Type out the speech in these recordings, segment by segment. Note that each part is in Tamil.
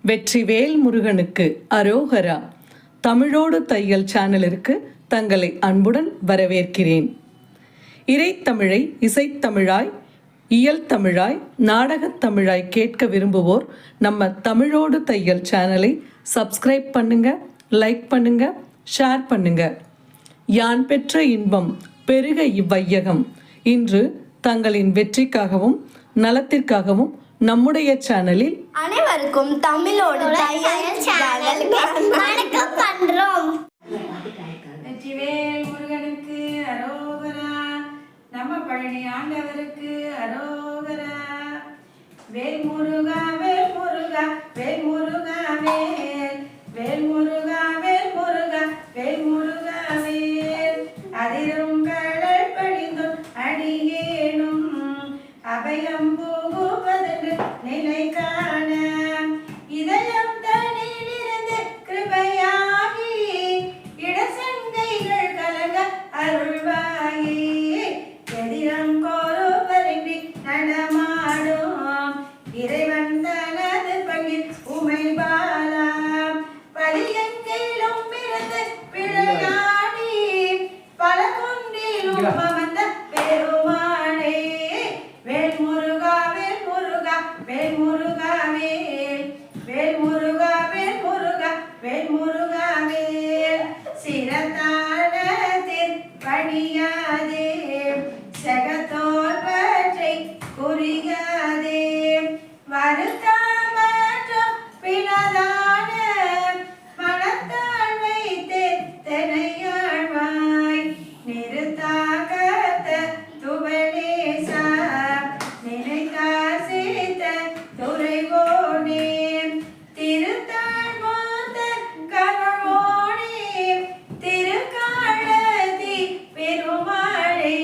வெற்றிவேல் முருகனுக்கு அரோகரா. தமிழோடு தையல் சேனலிற்கு தங்களை அன்புடன் வரவேற்கிறேன். இறைத்தமிழை இசைத்தமிழாய், இயல் தமிழாய், நாடகத் தமிழாய் கேட்க விரும்புவோர் நம்ம தமிழோடு தையல் சேனலை சப்ஸ்கிரைப் பண்ணுங்க, லைக் பண்ணுங்க, ஷேர் பண்ணுங்க. யான் பெற்ற இன்பம் பெருக இவ்வையகம். இன்று தங்களின் வெற்றிக்காகவும் நலத்திற்காகவும் நம்முடைய சேனலில் அனைவருக்கும் தமிழோடு தையல் சேனல் வணக்கம் பண்றோம். வெற்றிவேல் முருகனுக்கு அரோகரா. நம்ம பழனி ஆண்டவருக்கு அரோகரா. வேல் முருகா வேல் முருகா வேல் முருகா வேல் வேல் முருகா வேல் முருகா வேல் முருகா வேல். அதிரும் கடல் படிந்தும் அடியேனும் அபயம் போகுவதென்று நிலை காண இதயம் தனிலிருந்து கிருபையாகி இடசங்கைகள் கலங்க அருள்வாயி. எதிரம் கோருவரின்றி நடமாடும் இறைவன் தனது பங்கில் உமை பாலா. பலியங்கையிலும் இருந்து விளையாடி பல குன்றிலும் அமர்ந்த பெருமானே. வேல் முருகா வேல் முருகா வேல் முருகா வேல் வேல் முருகா வேல் முருகா வேல் முருகா வேல். சிரத்தானத்தில் பணியாதே, செகத்தோர் பற்றை குறியாதே, வருத்தால் மற்றும் பிணதான மனத்தால் வைத்தே தெனையாழ்வாய். நிறுத்தாகத்த துபலேசா நினைத்தார் சிரித்த துறைவோனே. திருத்தாள் மூத்த கமழ்வோனே, திருக்காழதி பெருமாளே.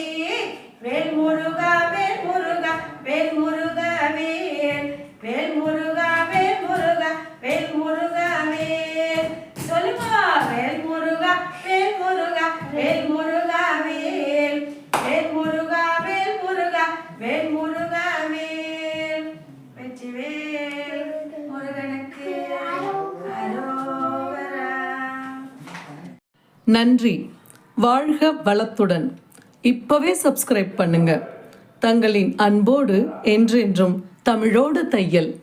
வேல் முருகா வேல் முருகா வேல் முருகா வேல் வேல் முருகா வேல் முருகா வேல் முருகா வேல். சொல்லுமா வேல் முருகா வேல் முருகா வேல் முருகா வேல் வேல் முருகா வேல் முருகா வேல் முருகா வேல். வெற்றிவேல் முருகனுக்கு அரோகரா. நன்றி. வாழ்க வளத்துடன். இப்பவே சப்ஸ்கிரைப் பண்ணுங்க. தங்களின் அன்போடு என்றென்றும் தமிழோடு தையல்.